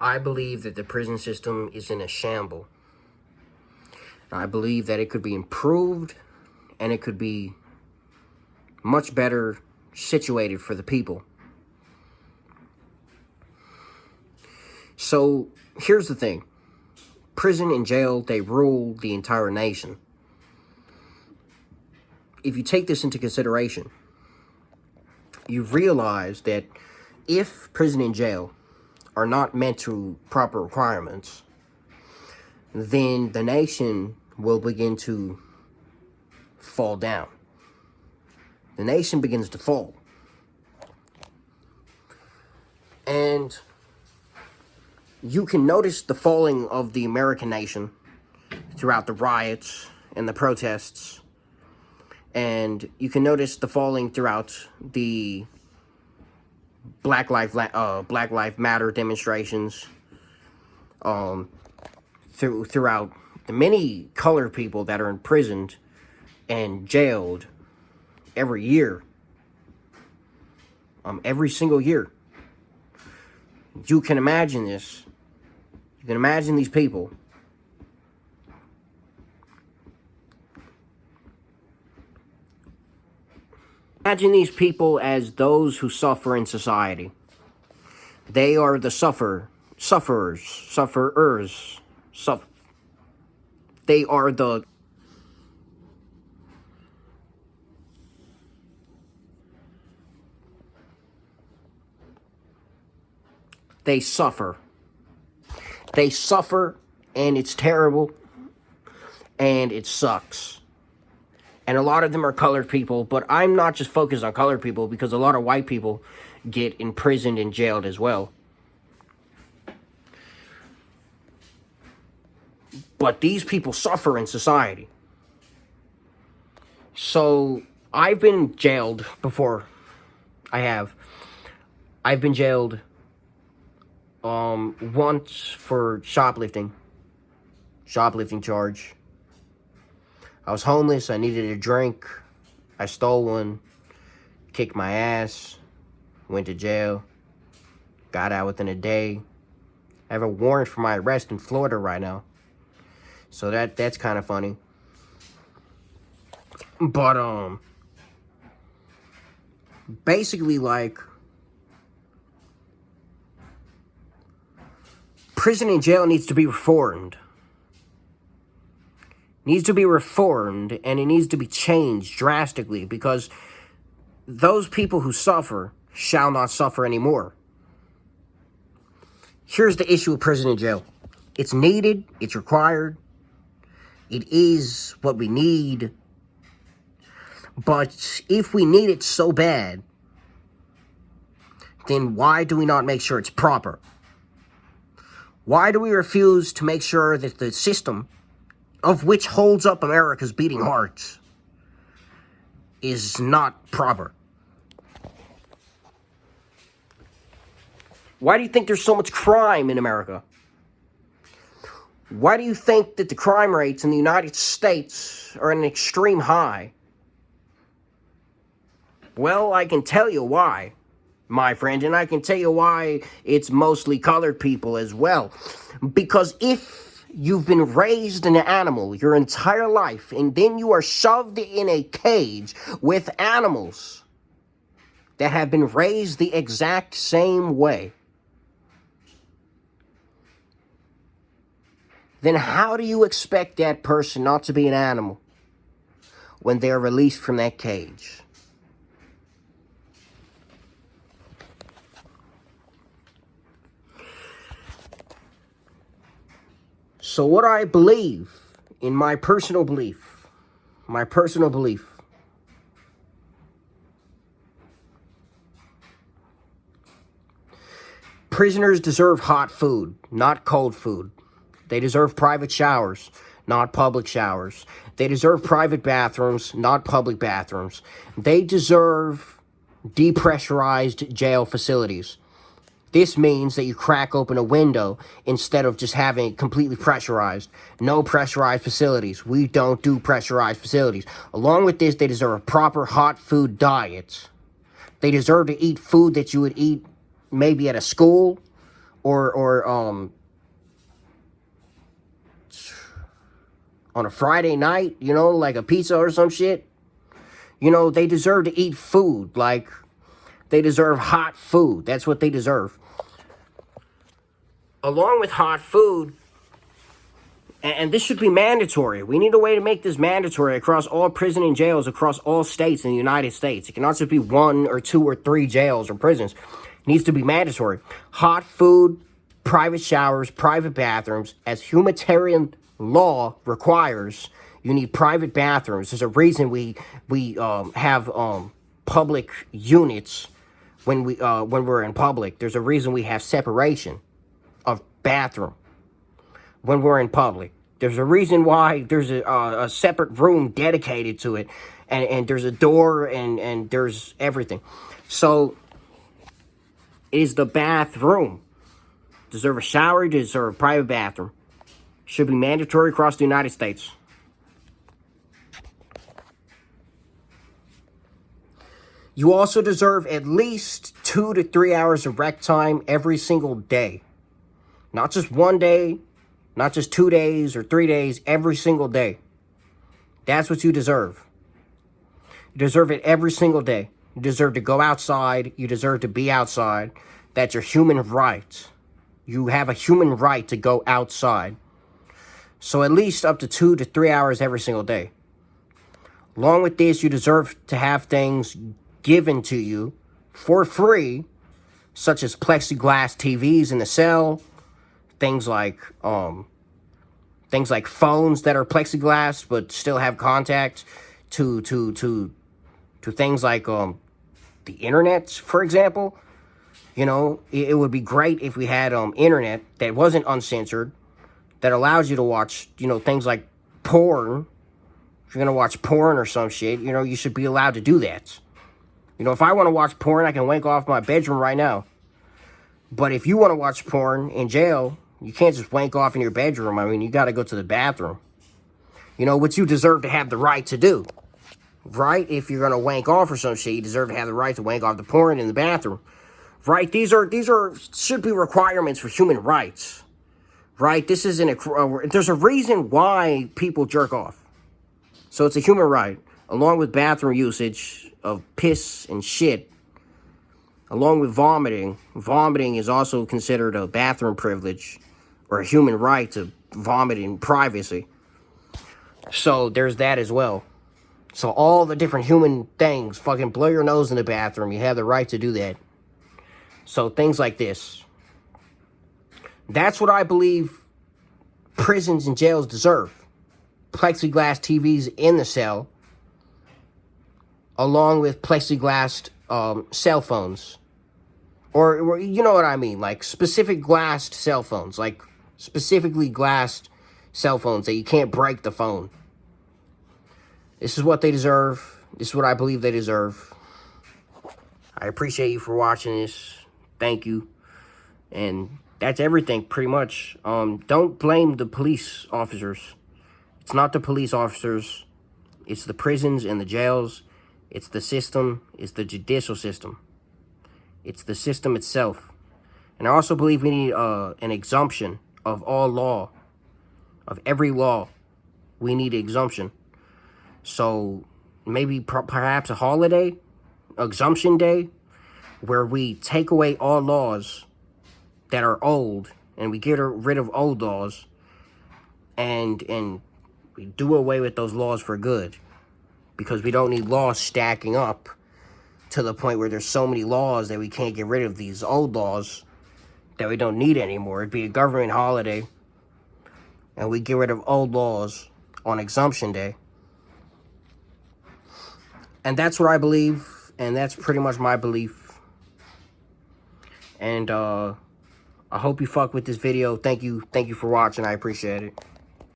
I believe that the prison system is in a shamble. I believe that it could be improved and it could be much better situated for the people. So here's the thing. Prison and jail, they rule the entire nation. If you take this into consideration, you realize that if prison and jail are not met to proper requirements, then the nation will begin to fall down. The nation begins to fall. And you can notice the falling of the American nation throughout the riots and the protests. And you can notice the falling throughout the Black Lives Matter demonstrations, throughout the many colored people that are imprisoned and jailed every year, every single year. You can imagine this. You can imagine these people. Imagine these people as those who suffer in society. They are the sufferers. They are the... They suffer. They suffer, and it's terrible, and it sucks. And a lot of them are colored people, but I'm not just focused on colored people because a lot of white people get imprisoned and jailed as well. But these people suffer in society. So, I've been jailed before. I've been jailed once for shoplifting charge. I was homeless, I needed a drink, I stole one, kicked my ass, went to jail, got out within a day. I have a warrant for my arrest in Florida right now. So that's kind of funny. But, basically, like, prison and jail needs to be reformed. Needs to be reformed, and it needs to be changed drastically, because those people who suffer shall not suffer anymore. Here's the issue with prison and jail. It's needed, it's required, it is what we need, but if we need it so bad, then why do we not make sure it's proper? Why do we refuse to make sure that the system of which holds up America's beating hearts is not proper? Why do you think there's so much crime in America? Why do you think that the crime rates in the United States are at an extreme high? Well, I can tell you why, my friend, and I can tell you why it's mostly colored people as well. Because if you've been raised an animal your entire life, and then you are shoved in a cage with animals that have been raised the exact same way, then how do you expect that person not to be an animal when they're released from that cage? So what I believe, in my personal belief, prisoners deserve hot food, not cold food. They deserve private showers, not public showers. They deserve private bathrooms, not public bathrooms. They deserve depressurized jail facilities. This means that you crack open a window instead of just having it completely pressurized. No pressurized facilities. We don't do pressurized facilities. Along with this, they deserve a proper hot food diet. They deserve to eat food that you would eat maybe at a school or on a Friday night, you know, like a pizza or some shit. You know, they deserve to eat food. Like, they deserve hot food. That's what they deserve. Along with hot food, and this should be mandatory. We need a way to make this mandatory across all prison and jails across all states in the United States. It cannot just be 1 or 2 or 3 jails or prisons. It needs to be mandatory. Hot food, private showers, private bathrooms, as humanitarian law requires. You need private bathrooms. There's a reason we have public units when we're in public. There's a reason we have separation of bathroom when we're in public. There's a reason why there's a separate room dedicated to it, and there's a door, and there's everything. So, is the bathroom. Deserve a shower, deserve a private bathroom. Should be mandatory across the United States. You also deserve at least 2 to 3 hours of rec time every single day. Not just one day, not just 2 days or 3 days, every single day. That's what you deserve. You deserve it every single day. You deserve to go outside. You deserve to be outside. That's your human right. You have a human right to go outside. So at least up to 2 to 3 hours every single day. Along with this, you deserve to have things given to you for free, such as plexiglass TVs in the cell, things like phones that are plexiglass but still have contact to things like the internet, for example. You know, it would be great if we had internet that wasn't uncensored, that allows you to watch, you know, things like porn. If you're gonna watch porn or some shit, you know, you should be allowed to do that. You know, if I want to watch porn, I can wank off my bedroom right now. But if you want to watch porn in jail, you can't just wank off in your bedroom. I mean, you got to go to the bathroom. You know, which you deserve to have the right to do. Right? If you're going to wank off or some shit, you deserve to have the right to wank off the porn in the bathroom. Right? These should be requirements for human rights. Right? This isn't there's a reason why people jerk off. So it's a human right. Along with bathroom usage of piss and shit, along with vomiting. Vomiting is also considered a bathroom privilege or a human right to vomit in privacy. So there's that as well. So all the different human things, fucking blow your nose in the bathroom, you have the right to do that. So things like this. That's what I believe prisons and jails deserve. Plexiglass TVs in the cell, along with plexiglass cell phones. Or, you know what I mean, like specific glassed cell phones, like specifically glassed cell phones that you can't break the phone. This is what they deserve. This is what I believe they deserve. I appreciate you for watching this. Thank you. And that's everything, pretty much. Don't blame the police officers. It's not the police officers. It's the prisons and the jails. It's the system. It's the judicial system. It's the system itself. And I also believe we need an exemption of all law. Of every law. We need an exemption. So maybe perhaps a holiday, exemption day, where we take away all laws that are old and we get rid of old laws and we do away with those laws for good, because we don't need laws stacking up to the point where there's so many laws that we can't get rid of these old laws that we don't need anymore. It'd be a government holiday and we get rid of old laws on exemption day. And that's what I believe, and that's pretty much my belief. And I hope you fuck with this video. Thank you for watching. I appreciate it.